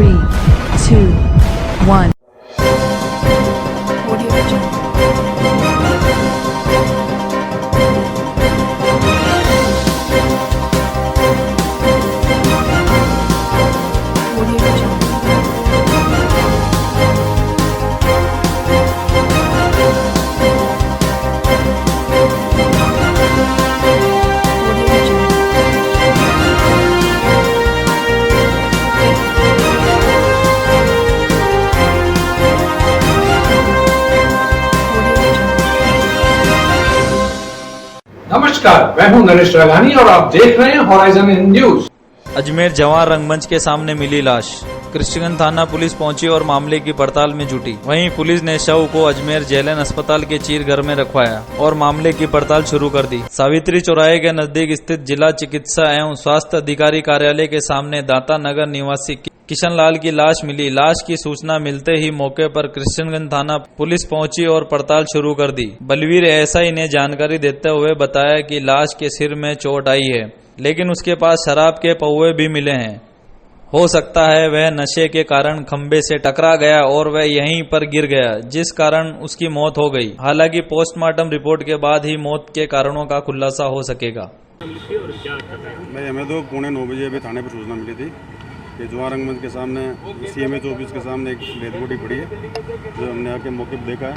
3, 2, 1. नमस्कार, मैं हूं नरेश राघानी और आप देख रहे हैं हॉराइजन न्यूज। अजमेर जवान रंगमंच के सामने मिली लाश। कृष्णगंज थाना पुलिस पहुंची और मामले की पड़ताल में जुटी। वहीं पुलिस ने शव को अजमेर जेएलएन अस्पताल के चीर घर में रखवाया और मामले की पड़ताल शुरू कर दी। सावित्री चौराहे के नजदीक स्थित जिला चिकित्सा एवं स्वास्थ्य अधिकारी कार्यालय के सामने दाता नगर निवासी किशन लाल की लाश मिली। लाश की सूचना मिलते ही मौके पर कृष्णगंज थाना पुलिस पहुंची और पड़ताल शुरू कर दी। बलवीर एएसआई ने जानकारी देते हुए बताया कि लाश के सिर में चोट आई है, लेकिन उसके पास शराब के पौवे भी मिले हैं। हो सकता है वह नशे के कारण खंबे से टकरा गया और वह यहीं पर गिर गया, जिस कारण उसकी मौत हो गई। हालांकि पोस्टमार्टम रिपोर्ट के बाद ही मौत के कारणों का खुलासा हो सकेगा। हमें तो 9:15 बजे अभी थाने पर सूचना मिली थी कि जवान रंगमंच के सामने सीएमएच ऑफिस के सामने एक डेड बॉडी पड़ी है, जो हमने आके मौके पर देखा है।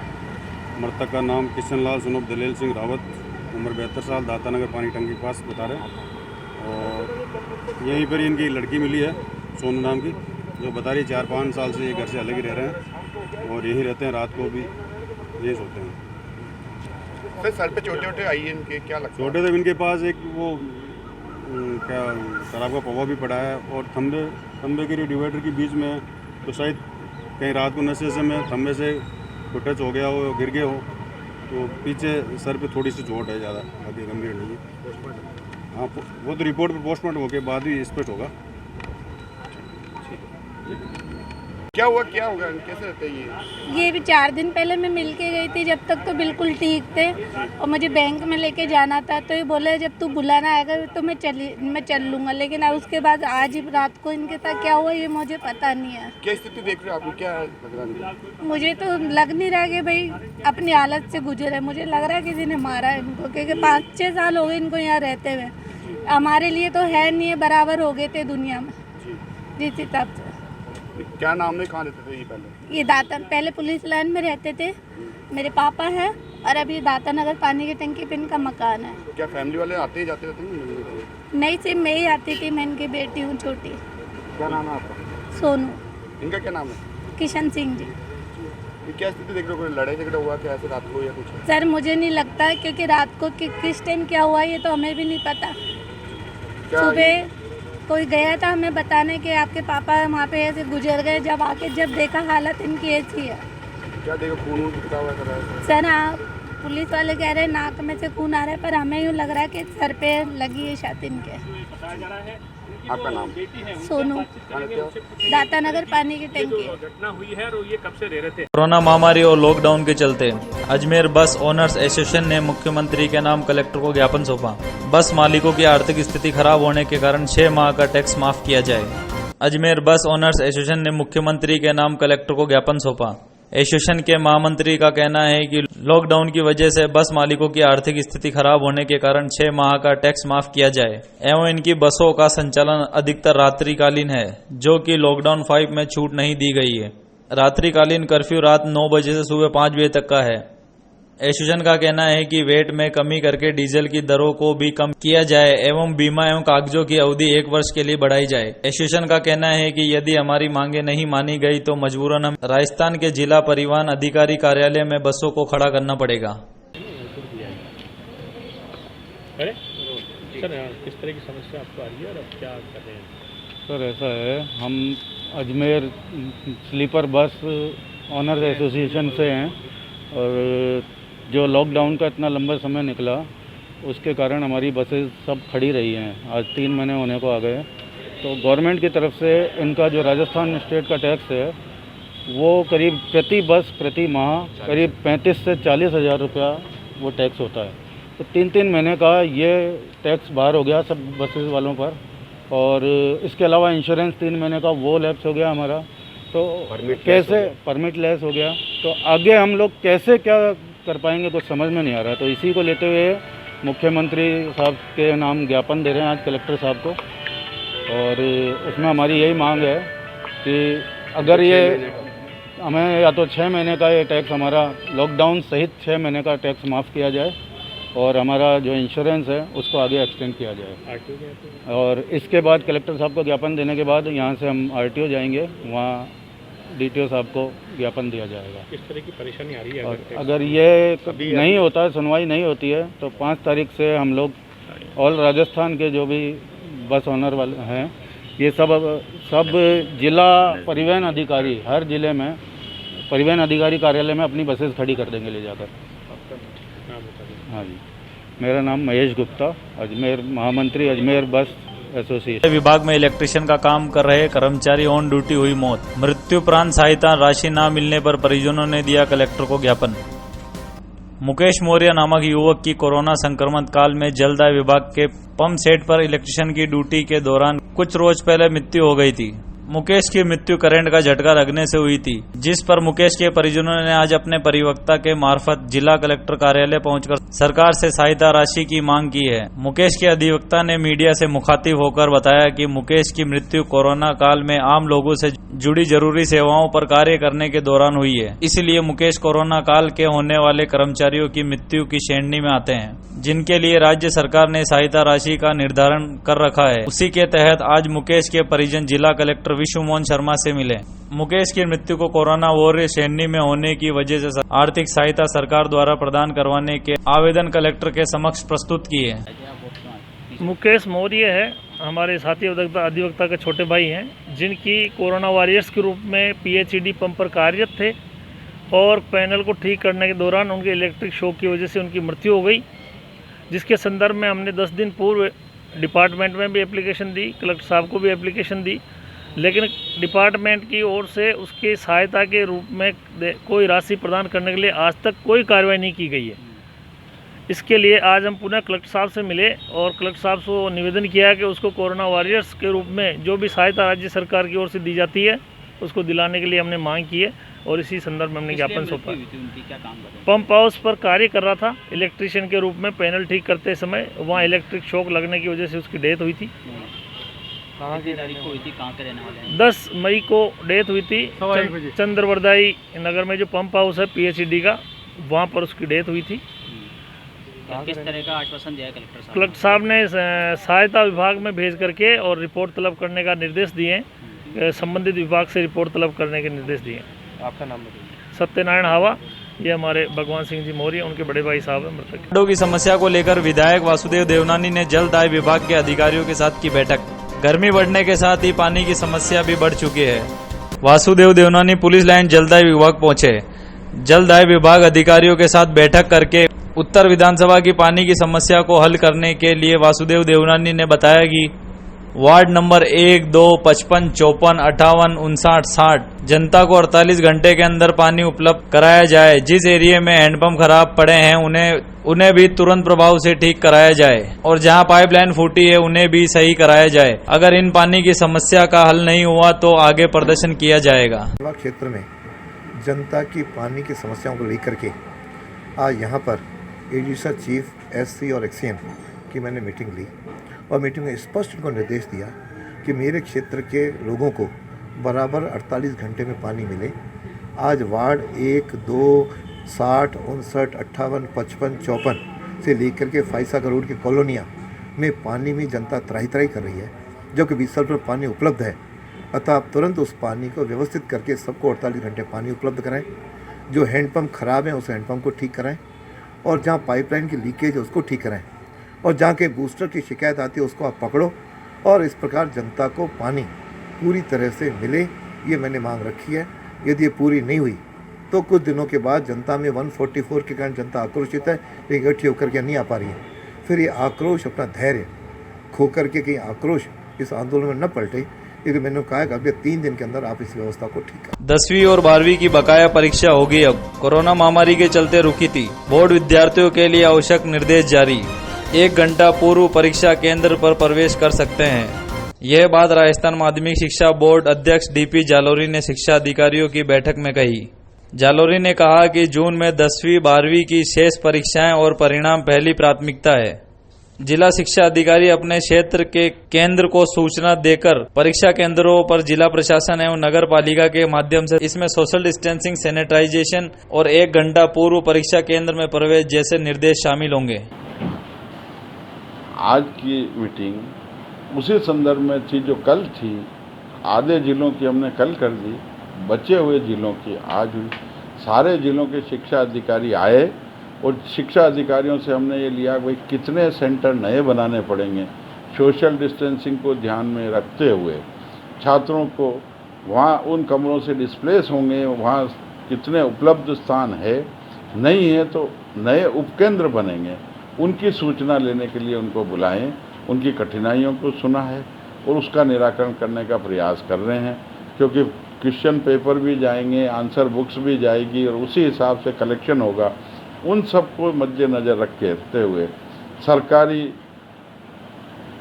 मृतक का नाम किशन लाल सन ऑफ दलेल सिंह रावत, उम्र 72 साल, दाता नगर पानी टंकी के पास बता रहे हैं। और यहीं पर इनकी लड़की मिली है सोनू नाम की, जो बता रही 4-5 साल से ये घर से अलग ही रह रहे हैं और यहीं रहते हैं, रात को भी यहीं सोते हैं। सर पे छोटे आई है इनके, क्या लगता है? छोटे थे इनके पास एक वो क्या शराब का पौवा भी पड़ा है और खंबे के डिवाइडर के बीच में, तो शायद कहीं रात को नशे से में खंबे से टच हो गया हो, गिर गए हो, तो पीछे सर पे थोड़ी सी चोट है, ज़्यादा अभी गंभीर नहीं है। हाँ, वो तो रिपोर्ट पर पोस्टमार्टम होके बाद ही स्पष्ट होगा। क्या हुआ कैसे रहते हैं ये भी 4 दिन पहले मैं मिल के गई थी, जब तक तो बिल्कुल ठीक थे और मुझे बैंक में लेके जाना था, तो ये बोले जब तू बुलाना आएगा तो मैं चल लूँगा। लेकिन अब उसके बाद आज रात को इनके साथ क्या हुआ ये मुझे पता नहीं है। क्या स्थिति देख रहे हो आप? क्या लग रहा है? मुझे तो लग नहीं रहा कि भाई अपनी हालत से गुजरे। मुझे लग रहा है किसी ने मारा है इनको, क्योंकि 5-6 साल हो गए इनको यहाँ रहते हुए। हमारे लिए तो है नहीं है, बराबर हो गए थे दुनिया में जिस हिसाब से। क्या नाम है, कहाँ रहते थे ये पहले? ये दाता पहले पुलिस लाइन में रहते थे, मेरे पापा हैं, और अभी दाता नगर पानी की टंकी पे इनका मकान है। क्या फैमिली वाले आते ही जाते रहते हैं? नहीं, सिर्फ मैं ही आती थी, मैं इनकी बेटी हूँ छोटी। क्या नाम है आपका? सोनू। इनका क्या नाम है? किशन सिंह जी। ये क्या स्थिति देख रहे हो? कोई लड़ाई झगड़ा हुआ क्या ऐसे रात को या कुछ? सर मुझे नहीं लगता, क्योंकि रात को किस टाइम क्या हुआ ये तो हमें भी नहीं पता। सुबह कोई गया था हमें बताने के आपके पापा वहाँ पे ऐसे गुजर गए, जब देखा हालत इनकी ऐसी है। क्या देखो, खून गिरता हुआ कर रहा है सर? हाँ, पुलिस वाले कह रहे हैं नाक में से खून आ रहा है, पर हमें यूँ लग रहा है कि सर पे लगी है शायद इनके। आपका नाम? सोनू, दाता नगर पानी की टंकी। घटना हुई है और ये कब से रह रहे थे? कोरोना महामारी और लॉकडाउन के चलते अजमेर बस ओनर्स एसोसिएशन ने मुख्यमंत्री के नाम कलेक्टर को ज्ञापन सौंपा। बस मालिकों की आर्थिक स्थिति खराब होने के कारण 6 माह का टैक्स माफ किया जाए। अजमेर बस ओनर्स एसोसिएशन ने मुख्यमंत्री के नाम कलेक्टर को ज्ञापन सौंपा। एसोसिएशन के महामंत्री का कहना है कि लॉकडाउन की वजह से बस मालिकों की आर्थिक स्थिति खराब होने के कारण 6 माह का टैक्स माफ किया जाए एवं इनकी बसों का संचालन अधिकतर रात्रिकालीन है, जो कि लॉकडाउन 5 में छूट नहीं दी गई है। रात्रिकालीन कर्फ्यू रात 9 बजे से सुबह 5 बजे तक का है। एसोसिएशन का कहना है कि वेट में कमी करके डीजल की दरों को भी कम किया जाए एवं बीमा एवं कागजों की अवधि 1 वर्ष के लिए बढ़ाई जाए। एसोसिएशन का कहना है कि यदि हमारी मांगे नहीं मानी गई तो मजबूरन हम राजस्थान के जिला परिवहन अधिकारी कार्यालय में बसों को खड़ा करना पड़ेगा। अरे सर, किस तरह की समस्या आपको आ रही है और अब क्या कर रहे हैं? सर ऐसा है, हम Ajmer sleeper bus owners association से हैं और जो लॉकडाउन का इतना लंबा समय निकला उसके कारण हमारी बसेस सब खड़ी रही हैं। आज 3 महीने होने को आ गए। तो गवर्नमेंट की तरफ से इनका जो राजस्थान स्टेट का टैक्स है वो करीब प्रति बस प्रति माह करीब 35 से 40 हज़ार रुपया वो टैक्स होता है। तो 3-3 महीने का ये टैक्स बाहर हो गया सब बसेस वालों पर। और इसके अलावा इंश्योरेंस 3 महीने का वो लैप्स हो गया हमारा, तो कैसे परमिट लेस हो गया, तो आगे हम लोग कैसे क्या कर पाएंगे कुछ समझ में नहीं आ रहा। तो इसी को लेते हुए मुख्यमंत्री साहब के नाम ज्ञापन दे रहे हैं आज कलेक्टर साहब को, और उसमें हमारी यही मांग है कि अगर ये हमें या तो 6 महीने का ये टैक्स हमारा लॉकडाउन सहित 6 महीने का टैक्स माफ़ किया जाए, और हमारा जो इंश्योरेंस है उसको आगे एक्सटेंड किया जाए। और इसके बाद कलेक्टर साहब को ज्ञापन देने के बाद यहाँ से हम RTO जाएंगे, वहाँ DTO साहब को ज्ञापन दिया जाएगा। किस तरह की परेशानी आ रही है? और अगर ये नहीं होता है, सुनवाई नहीं होती है, तो 5 तारीख से हम लोग ऑल राजस्थान के जो भी बस ओनर वाले हैं, ये सब जिला परिवहन अधिकारी, हर जिले में परिवहन अधिकारी कार्यालय में अपनी बसेस खड़ी कर देंगे ले जाकर। हाँ जी, मेरा नाम महेश गुप्ता, अजमेर महामंत्री अजमेर बस एसोसिएशन। विभाग में इलेक्ट्रिशियन का काम कर रहे कर्मचारी ऑन ड्यूटी हुई मौत। मृत्युपरांत सहायता राशि न मिलने पर परिजनों ने दिया कलेक्टर को ज्ञापन। मुकेश मौर्य नामक युवक की कोरोना संक्रमण काल में जलदाय विभाग के पंप सेट पर इलेक्ट्रिशियन की ड्यूटी के दौरान कुछ रोज पहले मृत्यु हो गई थी। मुकेश की मृत्यु करंट का झटका लगने से हुई थी, जिस पर मुकेश के परिजनों ने आज अपने परिवक्ता के मार्फत जिला कलेक्टर कार्यालय पहुंचकर सरकार से सहायता राशि की मांग की है। मुकेश के अधिवक्ता ने मीडिया से मुखातिब होकर बताया कि मुकेश की मृत्यु कोरोना काल में आम लोगों से जुड़ी जरूरी सेवाओं पर कार्य करने के दौरान हुई है, इसलिए मुकेश कोरोना काल के होने वाले कर्मचारियों की मृत्यु की श्रेणी में आते हैं, जिनके लिए राज्य सरकार ने सहायता राशि का निर्धारण कर रखा है। उसी के तहत आज मुकेश के परिजन जिला कलेक्टर विश्व मोहन शर्मा से मिले। मुकेश की मृत्यु को कोरोना वॉरियर श्रेणी में होने की वजह से आर्थिक सहायता सरकार द्वारा प्रदान करवाने के आवेदन कलेक्टर के समक्ष प्रस्तुत किए। मुकेश मौर्य है, हमारे साथी अधिवक्ता के छोटे भाई हैं, जिनकी कोरोना वॉरियर्स के रूप में PHED पंप पर कार्यरत थे, और पैनल को ठीक करने के दौरान उनके इलेक्ट्रिक शॉक की वजह से उनकी मृत्यु हो गई, जिसके संदर्भ में हमने 10 दिन पूर्व डिपार्टमेंट में भी एप्लीकेशन दी, कलेक्टर साहब को भी एप्लीकेशन दी, लेकिन डिपार्टमेंट की ओर से उसकी सहायता के रूप में कोई राशि प्रदान करने के लिए आज तक कोई कार्रवाई नहीं की गई है। इसके लिए आज हम पुनः कलेक्टर साहब से मिले और कलेक्टर साहब को निवेदन किया कि उसको कोरोना वॉरियर्स के रूप में जो भी सहायता राज्य सरकार की ओर से दी जाती है उसको दिलाने के लिए हमने मांग की है, और इसी संदर्भ में हमने ज्ञापन सौंपा। पंप हाउस पर कार्य कर रहा था इलेक्ट्रीशियन के रूप में, पैनल ठीक करते समय वहाँ इलेक्ट्रिक शॉक लगने की वजह से उसकी डेथ हुई थी। कहाँ की तारीख को हुई थी, कहाँ के रहने वाले हैं? 10 मई को डेथ हुई थी चंद्रवरदाई नगर में जो पंप हाउस है PHED का, वहाँ पर उसकी डेथ हुई थी। किस तरह का आश्वासन दिया कलेक्टर साहब? कलेक्टर साहब ने सहायता विभाग में भेज करके और रिपोर्ट तलब करने का निर्देश दिए, संबंधित विभाग से रिपोर्ट तलब करने के निर्देश दिए। आपका नाम बताइए। सत्यनारायण हावा, ये हमारे भगवान सिंह जी मौर्य, उनके बड़े भाई साहब हैं मृतक। की समस्या को लेकर विधायक वासुदेव देवनानी ने जलदाय विभाग के अधिकारियों के साथ की बैठक। गर्मी बढ़ने के साथ ही पानी की समस्या भी बढ़ चुकी है। वासुदेव देवनानी पुलिस लाइन जलदाय विभाग पहुंचे। जलदाय विभाग अधिकारियों के साथ बैठक करके उत्तर विधानसभा की पानी की समस्या को हल करने के लिए वासुदेव देवनानी ने बताया कि वार्ड नंबर 1, 2, 55, 54, 58, 59, 60 जनता को 48 घंटे के अंदर पानी उपलब्ध कराया जाए। जिस एरिया में हैंडपंप खराब पड़े हैं उन्हें भी तुरंत प्रभाव से ठीक कराया जाए, और जहां पाइपलाइन फूटी है उन्हें भी सही कराया जाए। अगर इन पानी की समस्या का हल नहीं हुआ तो आगे प्रदर्शन किया जाएगा। क्षेत्र में जनता की पानी की समस्याओं को लेकर के आज यहाँ पर एडिशनल चीफ SC और XCM की मैंने मीटिंग ली, और मीटिंग में स्पष्ट उनको निर्देश दिया कि मेरे क्षेत्र के लोगों को बराबर 48 घंटे में पानी मिले। आज वार्ड 1, 2, 60, 59, 58, 55, 54 से लेकर के फाइसागर रोड की कॉलोनियाँ में पानी में जनता त्राही त्राही कर रही है, जबकि 20 साल पर पानी उपलब्ध है। अतः आप तुरंत उस पानी को व्यवस्थित करके सबको 48 घंटे पानी उपलब्ध कराएं। जो हैंडपम्प खराब है उस हैंडपम्प को ठीक कराएं, और जहाँ पाइपलाइन की लीकेज है उसको ठीक कराएं, और जहाँ के बूस्टर की शिकायत आती है उसको आप पकड़ो, और इस प्रकार जनता को पानी पूरी तरह से मिले, ये मैंने मांग रखी है। यदि ये पूरी नहीं हुई तो कुछ दिनों के बाद जनता में 144 के कारण जनता आक्रोशित है, लेकिन इकट्ठी होकर के नहीं आ पा रही है। फिर ये आक्रोश अपना धैर्य खो करके कहीं आक्रोश इस आंदोलन में न पलटे, लेकिन मैंने कहा कि अगले 3 दिन के अंदर आप इस व्यवस्था को ठीक करें। 10वीं और 12वीं की बकाया परीक्षा होगी अब। कोरोना महामारी के चलते रुकी थी। बोर्ड विद्यार्थियों के लिए आवश्यक निर्देश जारी। 1 घंटा पूर्व परीक्षा केंद्र पर प्रवेश कर सकते हैं। यह बात राजस्थान माध्यमिक शिक्षा बोर्ड अध्यक्ष डीपी जालोरी ने शिक्षा अधिकारियों की बैठक में कही। जालोरी ने कहा कि जून में 10वीं 12वीं की शेष परीक्षाएं और परिणाम पहली प्राथमिकता है। जिला शिक्षा अधिकारी अपने क्षेत्र के केंद्र को सूचना देकर परीक्षा केंद्रों पर जिला प्रशासन एवं नगर पालिका के माध्यम से इसमें सोशल डिस्टेंसिंग, सैनिटाइजेशन और 1 घंटा पूर्व परीक्षा केंद्र में प्रवेश जैसे निर्देश शामिल होंगे। आज की मीटिंग उसी संदर्भ में थी जो कल थी। आधे जिलों की हमने कल कर दी, बचे हुए जिलों की आज हुई। सारे जिलों के शिक्षा अधिकारी आए और शिक्षा अधिकारियों से हमने ये लिया भाई कितने सेंटर नए बनाने पड़ेंगे, सोशल डिस्टेंसिंग को ध्यान में रखते हुए छात्रों को वहाँ उन कमरों से डिस्प्लेस होंगे, वहाँ कितने उपलब्ध स्थान है, नहीं है तो नए उपकेंद्र बनेंगे। उनकी सूचना लेने के लिए उनको बुलाएं, उनकी कठिनाइयों को सुना है और उसका निराकरण करने का प्रयास कर रहे हैं, क्योंकि क्वेश्चन पेपर भी जाएंगे, आंसर बुक्स भी जाएगी और उसी हिसाब से कलेक्शन होगा। उन सबको मद्देनज़र रखते हुए सरकारी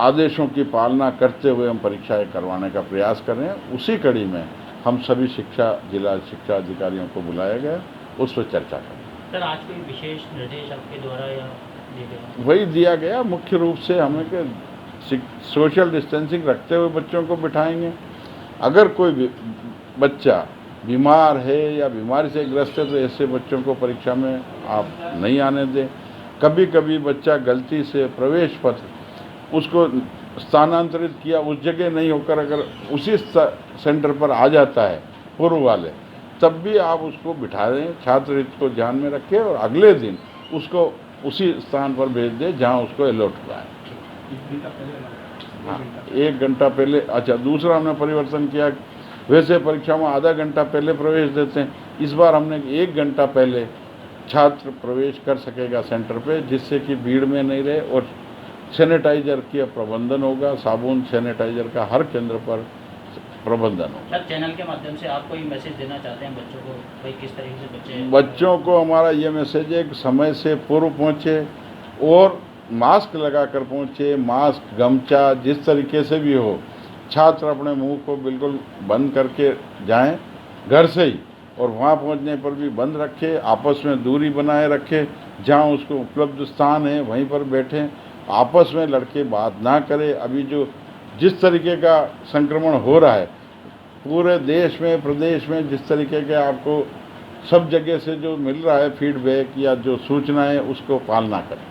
आदेशों की पालना करते हुए हम परीक्षाएं करवाने का प्रयास कर रहे हैं। उसी कड़ी में हम सभी जिला शिक्षा अधिकारियों को बुलाया गया, उस पर चर्चा करें। सर, आज कोई विशेष निर्देश आपके द्वारा या दिए गए? वही दिया गया मुख्य रूप से हमें कि सोशल डिस्टेंसिंग रखते हुए बच्चों को बिठाएंगे। अगर कोई बच्चा बीमार है या बीमारी से ग्रस्त है तो ऐसे बच्चों को परीक्षा में आप नहीं आने दें। कभी कभी बच्चा गलती से प्रवेश पत्र उसको स्थानांतरित किया, उस जगह नहीं होकर अगर उसी सेंटर पर आ जाता है पूर्व वाले, तब भी आप उसको बिठा दें, छात्र हित को ध्यान में रखें और अगले दिन उसको उसी स्थान पर भेज दें जहां उसको अलॉट हुआ है। हाँ, 1 घंटा पहले। अच्छा, दूसरा हमने परिवर्तन किया, वैसे परीक्षा में आधा घंटा पहले प्रवेश देते हैं, इस बार हमने 1 घंटा पहले छात्र प्रवेश कर सकेगा सेंटर पे, जिससे कि भीड़ में नहीं रहे और सैनिटाइजर की प्रबंधन होगा, साबुन सैनिटाइजर का हर केंद्र पर प्रबंधन होगा। सर, चैनल के माध्यम से आप कोई मैसेज देना चाहते हैं बच्चों को, भाई किस तरीके से बच्चों को हमारा ये मैसेज है कि समय से पूर्व पहुँचे और मास्क लगाकर पहुँचे। मास्क, गमछा, जिस तरीके से भी हो, छात्र अपने मुंह को बिल्कुल बंद करके जाएं घर से ही, और वहाँ पहुँचने पर भी बंद रखें। आपस में दूरी बनाए रखें, जहाँ उसको उपलब्ध स्थान है वहीं पर बैठें। आपस में लड़के बात ना करें। अभी जिस तरीके का संक्रमण हो रहा है पूरे देश में, प्रदेश में, जिस तरीके के आपको सब जगह से जो मिल रहा है फीडबैक या जो सूचनाएं, उसको पालना करें।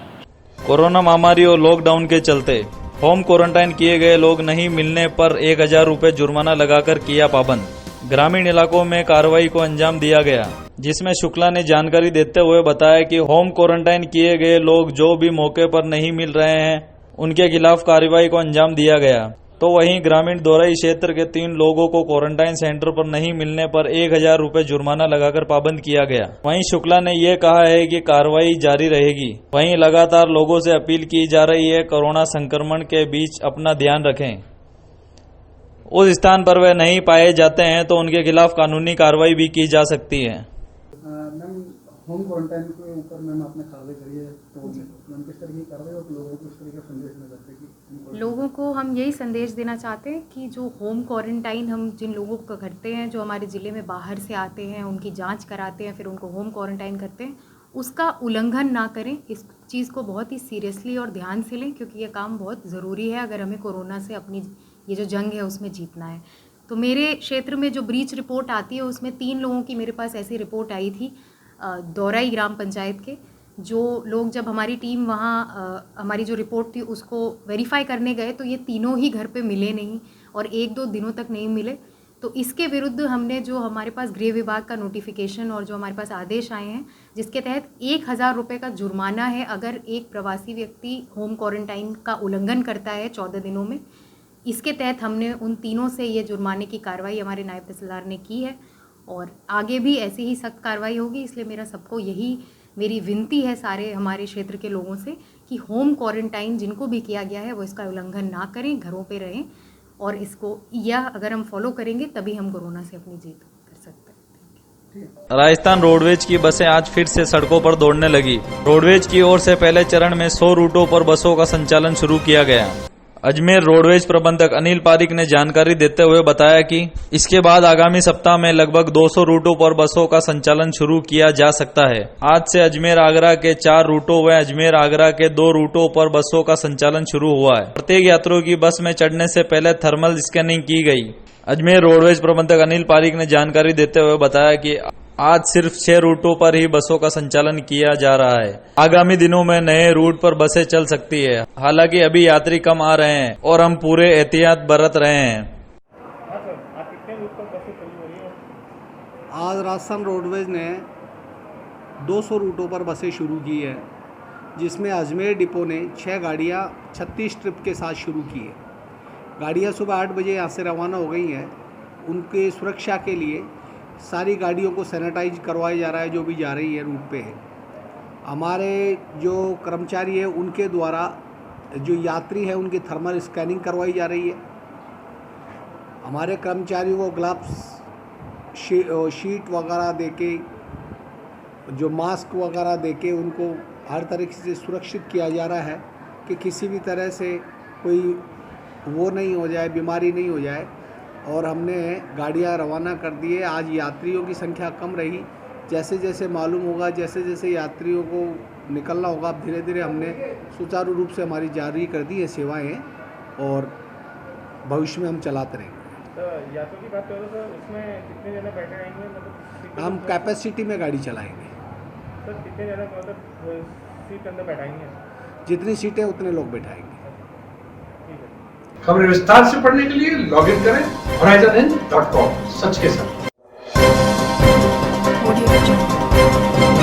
कोरोना महामारी और लॉकडाउन के चलते होम क्वारंटाइन किए गए लोग नहीं मिलने पर 1000 रुपये जुर्माना लगाकर किया पाबंद। ग्रामीण इलाकों में कार्रवाई को अंजाम दिया गया, जिसमें शुक्ला ने जानकारी देते हुए बताया कि होम क्वारंटाइन किए गए लोग जो भी मौके पर नहीं मिल रहे हैं उनके खिलाफ कार्रवाई को अंजाम दिया गया। तो वहीं ग्रामीण दोरई क्षेत्र के 3 लोगों को क्वारंटाइन सेंटर पर नहीं मिलने पर 1000 रुपये जुर्माना लगाकर पाबंद किया गया। वहीं शुक्ला ने यह कहा है कि कार्रवाई जारी रहेगी। वहीं लगातार लोगों से अपील की जा रही है, कोरोना संक्रमण के बीच अपना ध्यान रखें। उस स्थान पर वे नहीं पाए जाते हैं तो उनके खिलाफ कानूनी कार्रवाई भी की जा सकती है। मैम, होम क्वारंटाइन के ऊपर मैम आपने कार्रवाई करी है, तो मैम किस तरह की कार्रवाई और लोगों को किस तरह का संदेश देना चाहते हैं? लोगों को हम यही संदेश देना चाहते हैं कि जो होम क्वारंटाइन हम जिन लोगों को करते हैं, जो हमारे ज़िले में बाहर से आते हैं, उनकी जांच कराते हैं, फिर उनको होम क्वारंटाइन करते हैं, उसका उल्लंघन ना करें। इस चीज़ को बहुत ही सीरियसली और ध्यान से लें, क्योंकि ये काम बहुत ज़रूरी है अगर हमें कोरोना से अपनी ये जो जंग है उसमें जीतना है। तो मेरे क्षेत्र में जो ब्रीच रिपोर्ट आती है उसमें 3 लोगों की मेरे पास ऐसी रिपोर्ट आई थी दौराई ग्राम पंचायत के। जो लोग जब हमारी टीम वहाँ हमारी जो रिपोर्ट थी उसको वेरीफाई करने गए तो ये तीनों ही घर पे मिले नहीं और 1-2 दिनों तक नहीं मिले। तो इसके विरुद्ध हमने जो हमारे पास गृह विभाग का नोटिफिकेशन और जो हमारे पास आदेश आए हैं, जिसके तहत 1000 रुपये का जुर्माना है अगर एक प्रवासी व्यक्ति होम क्वारंटाइन का उल्लंघन करता है 14 दिनों में। इसके तहत हमने उन तीनों से ये जुर्माने की कार्रवाई हमारे नायब तहसीलदार ने की है और आगे भी ऐसी ही सख्त कार्रवाई होगी। इसलिए मेरी विनती है सारे हमारे क्षेत्र के लोगों से कि होम क्वारंटाइन जिनको भी किया गया है वो इसका उल्लंघन ना करें, घरों पे रहें और इसको अगर हम फॉलो करेंगे तभी हम कोरोना से अपनी जीत कर सकते हैं। राजस्थान रोडवेज की बसें आज फिर से सड़कों पर दौड़ने लगी। रोडवेज की ओर से पहले चरण में 100 रूटों पर बसों का संचालन शुरू किया गया। अजमेर रोडवेज प्रबंधक अनिल पारिक ने जानकारी देते हुए बताया कि इसके बाद आगामी सप्ताह में लगभग 200 रूटों पर बसों का संचालन शुरू किया जा सकता है। आज से अजमेर आगरा के 4 रूटों व अजमेर आगरा के 2 रूटों पर बसों का संचालन शुरू हुआ है। प्रत्येक यात्रियों की बस में चढ़ने से पहले थर्मल स्कैनिंग की गई। अजमेर रोडवेज प्रबंधक अनिल पारिक ने जानकारी देते हुए बताया कि आज सिर्फ 6 रूटों पर ही बसों का संचालन किया जा रहा है। आगामी दिनों में नए रूट पर बसें चल सकती है। हालांकि अभी यात्री कम आ रहे हैं और हम पूरे एहतियात बरत रहे हैं। आज राजस्थान रोडवेज ने 200 रूटों पर बसें शुरू की है, जिसमें अजमेर डिपो ने 6 गाड़ियाँ 36 ट्रिप के साथ शुरू की है। गाड़ियाँ सुबह 8 बजे यहाँ से रवाना हो गई हैं। उनके सुरक्षा के लिए सारी गाड़ियों को सैनिटाइज करवाया जा रहा है जो भी जा रही है रूट पे है। हमारे जो कर्मचारी है उनके द्वारा जो यात्री है उनकी थर्मल स्कैनिंग करवाई जा रही है। हमारे कर्मचारियों को ग्लव्स शीट वगैरह देके, जो मास्क वगैरह देके उनको हर तरीके से सुरक्षित किया जा रहा है कि किसी भी तरह से कोई वो नहीं हो जाए, बीमारी नहीं हो जाए। और हमने गाड़ियां रवाना कर दी है। आज यात्रियों की संख्या कम रही, जैसे जैसे मालूम होगा, जैसे जैसे यात्रियों को निकलना होगा, अब धीरे धीरे हमने सुचारू रूप से हमारी जारी कर दी है सेवाएं और भविष्य में हम चलाते रहेंगे। तो यात्रियों की बात करो तो उसमें कितने जने बैठे रहेंगे? मतलब हम कैपेसिटी में गाड़ी चलाएंगे। सर कितने जने मतलब सीट अंदर बैठाएंगे? जितनी सीटें उतने लोग बैठाएंगे। खबरें विस्तार से पढ़ने के लिए लॉग इन करें horizonn.com। सच के साथ। Audio Jungle.